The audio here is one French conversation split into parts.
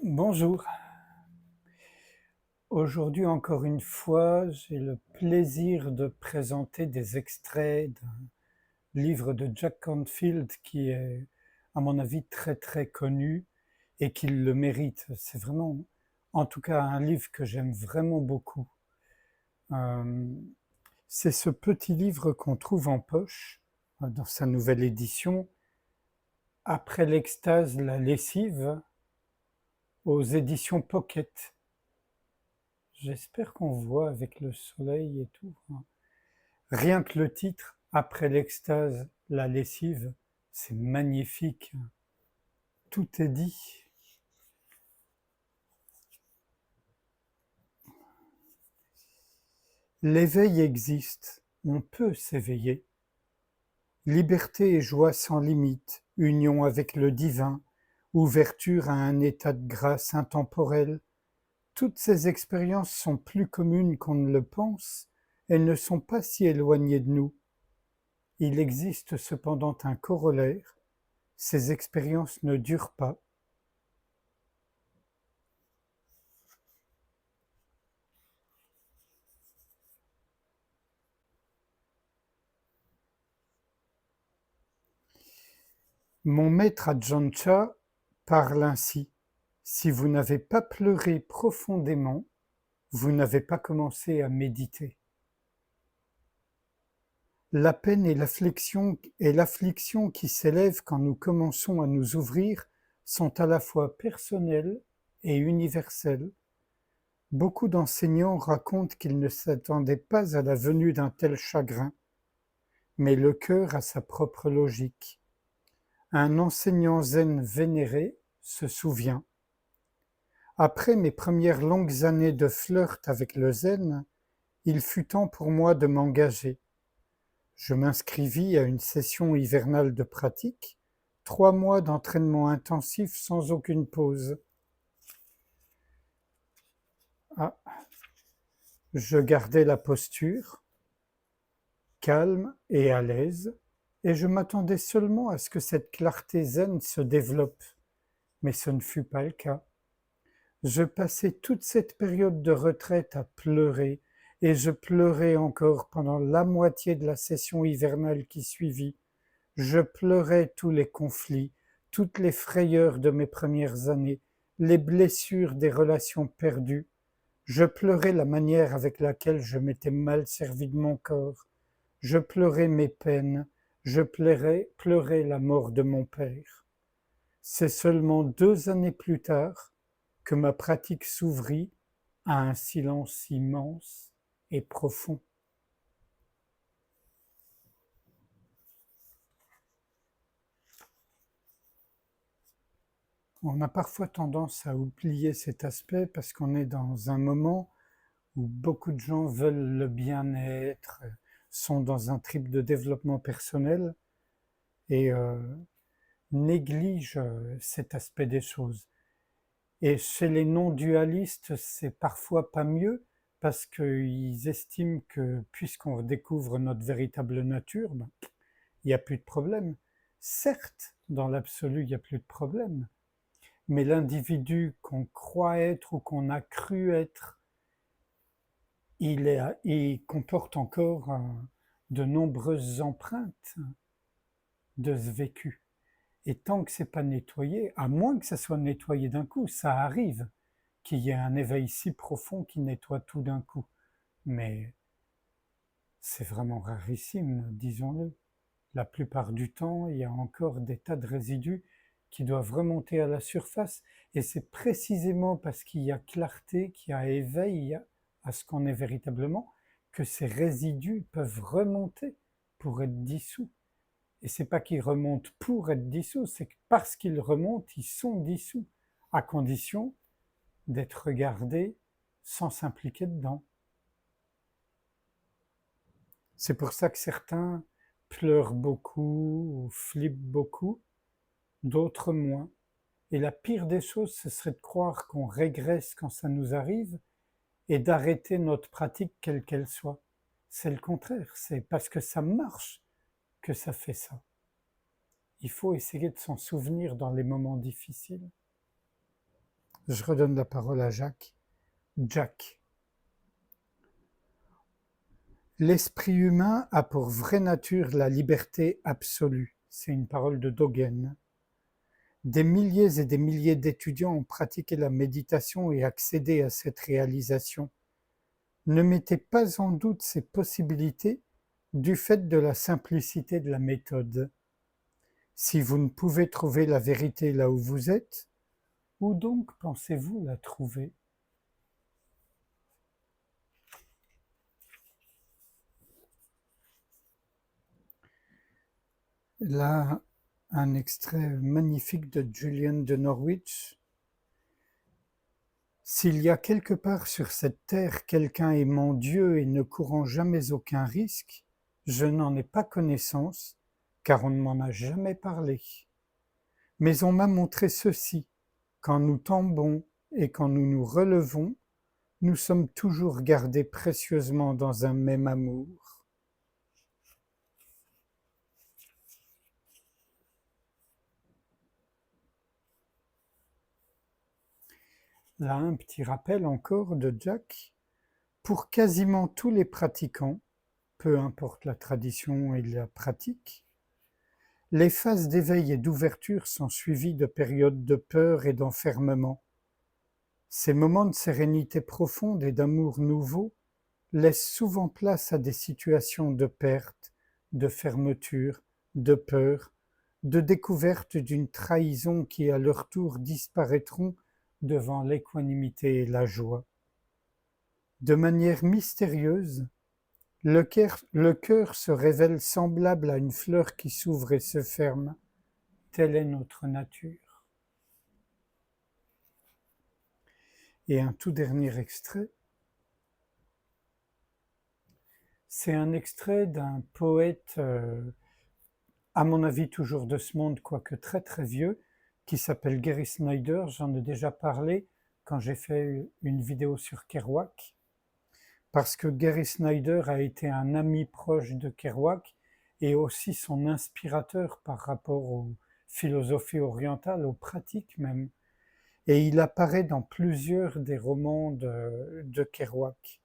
Bonjour. Aujourd'hui, encore une fois, j'ai le plaisir de présenter des extraits d'un livre de Jack Canfield qui est, à mon avis, très très connu et qui le mérite. C'est vraiment, en tout cas, un livre que j'aime vraiment beaucoup. Euh, c'est ce petit livre qu'on trouve en poche dans sa nouvelle édition, Après l'extase, la lessive, aux éditions Pocket. J'espère qu'on voit avec le soleil et tout. Rien que le titre, Après l'extase, la lessive, c'est magnifique. Tout est dit. L'éveil existe, on peut s'éveiller. Liberté et joie sans limite, union avec le divin, ouverture à un état de grâce intemporel. Toutes ces expériences sont plus communes qu'on ne le pense, elles ne sont pas si éloignées de nous. Il existe cependant un corollaire, ces expériences ne durent pas. Mon maître Ajahn Chah parle ainsi: si vous n'avez pas pleuré profondément, vous n'avez pas commencé à méditer. La peine et l'affliction qui s'élèvent quand nous commençons à nous ouvrir sont à la fois personnelles et universelles. Beaucoup d'enseignants racontent qu'ils ne s'attendaient pas à la venue d'un tel chagrin, mais le cœur a sa propre logique. Un enseignant zen vénéré se souvient: après mes premières longues années de flirt avec le zen, il fut temps pour moi de m'engager. Je m'inscrivis à une session hivernale de pratique, 3 mois d'entraînement intensif sans aucune pause. Ah, je gardais la posture, calme et à l'aise, et je m'attendais seulement à ce que cette clarté zen se développe, mais ce ne fut pas le cas. Je passai toute cette période de retraite à pleurer, et je pleurai encore pendant la moitié de la session hivernale qui suivit. Je pleurais tous les conflits, toutes les frayeurs de mes premières années, les blessures des relations perdues. Je pleurais la manière avec laquelle je m'étais mal servi de mon corps. Je pleurais mes peines. Je pleurais la mort de mon père. C'est seulement 2 années plus tard que ma pratique s'ouvrit à un silence immense et profond. On a parfois tendance à oublier cet aspect parce qu'on est dans un moment où beaucoup de gens veulent le bien-être, sont dans un trip de développement personnel et négligent cet aspect des choses. Et chez les non-dualistes, c'est parfois pas mieux parce qu'ils estiment que puisqu'on redécouvre notre véritable nature, ben, il n'y a plus de problème. Certes, dans l'absolu, il n'y a plus de problème, mais l'individu qu'on croit être ou qu'on a cru être, il comporte encore de nombreuses empreintes de ce vécu. Et tant que c'est pas nettoyé, à moins que ça soit nettoyé d'un coup, ça arrive qu'il y ait un éveil si profond qui nettoie tout d'un coup. Mais c'est vraiment rarissime, disons-le. La plupart du temps, il y a encore des tas de résidus qui doivent remonter à la surface, et c'est précisément parce qu'il y a clarté, qu'il y a éveil à ce qu'on est véritablement, que ces résidus peuvent remonter pour être dissous. Et c'est pas qu'ils remontent pour être dissous, c'est que parce qu'ils remontent, ils sont dissous, à condition d'être regardés sans s'impliquer dedans. C'est pour ça que certains pleurent beaucoup ou flippent beaucoup, d'autres moins. Et la pire des choses, ce serait de croire qu'on régresse quand ça nous arrive et d'arrêter notre pratique quelle qu'elle soit. C'est le contraire, c'est parce que ça marche que ça fait ça. Il faut essayer de s'en souvenir dans les moments difficiles. Je redonne la parole à Jacques. Jack. L'esprit humain a pour vraie nature la liberté absolue. C'est une parole de Dogen. Des milliers et des milliers d'étudiants ont pratiqué la méditation et accédé à cette réalisation. Ne mettez pas en doute ces possibilités du fait de la simplicité de la méthode. Si vous ne pouvez trouver la vérité là où vous êtes, où donc pensez-vous la trouver? Là, un extrait magnifique de Julian de Norwich. S'il y a quelque part sur cette terre quelqu'un aimant Dieu et ne courant jamais aucun risque, je n'en ai pas connaissance, car on ne m'en a jamais parlé. Mais on m'a montré ceci, quand nous tombons et quand nous nous relevons, nous sommes toujours gardés précieusement dans un même amour. Là, un petit rappel encore de Jack. Pour quasiment tous les pratiquants, peu importe la tradition et la pratique, les phases d'éveil et d'ouverture sont suivies de périodes de peur et d'enfermement. Ces moments de sérénité profonde et d'amour nouveau laissent souvent place à des situations de perte, de fermeture, de peur, de découverte d'une trahison qui à leur tour disparaîtront devant l'équanimité et la joie. De manière mystérieuse, le cœur se révèle semblable à une fleur qui s'ouvre et se ferme. Telle est notre nature. Et un tout dernier extrait, c'est un extrait d'un poète, à mon avis toujours de ce monde, quoique très très vieux, qui s'appelle Gary Snyder. J'en ai déjà parlé quand j'ai fait une vidéo sur Kerouac, parce que Gary Snyder a été un ami proche de Kerouac et aussi son inspirateur par rapport aux philosophies orientales, aux pratiques même. Et il apparaît dans plusieurs des romans de Kerouac,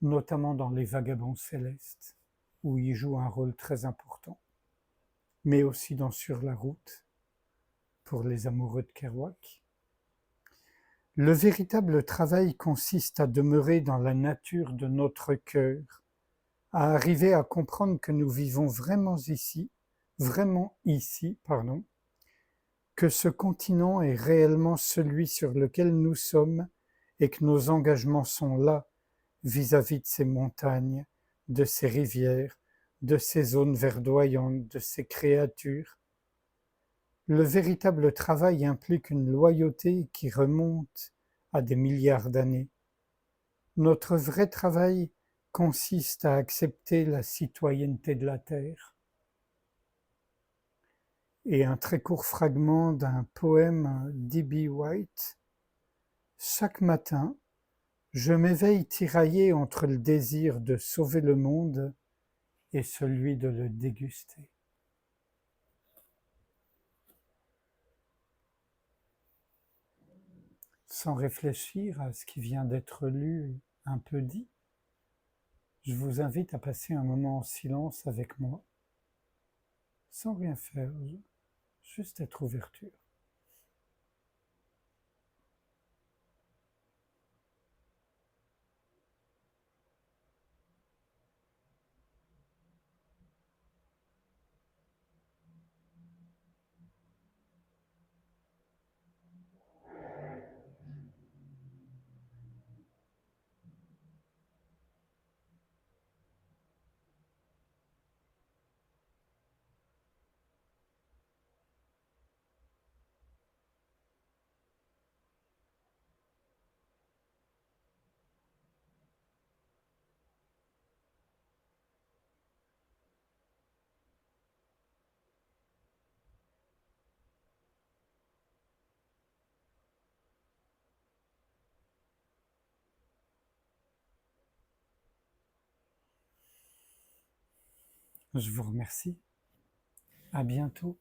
notamment dans Les Vagabonds célestes, où il joue un rôle très important, mais aussi dans Sur la route, pour les amoureux de Kerouac. Le véritable travail consiste à demeurer dans la nature de notre cœur, à arriver à comprendre que nous vivons vraiment ici, que ce continent est réellement celui sur lequel nous sommes et que nos engagements sont là, vis-à-vis de ces montagnes, de ces rivières, de ces zones verdoyantes, de ces créatures. Le véritable travail implique une loyauté qui remonte à des milliards d'années. Notre vrai travail consiste à accepter la citoyenneté de la Terre. Et un très court fragment d'un poème d'E.B. White. Chaque matin, je m'éveille tiraillé entre le désir de sauver le monde et celui de le déguster. Sans réfléchir à ce qui vient d'être lu, un peu dit, je vous invite à passer un moment en silence avec moi, sans rien faire, juste être ouverture. Je vous remercie. À bientôt.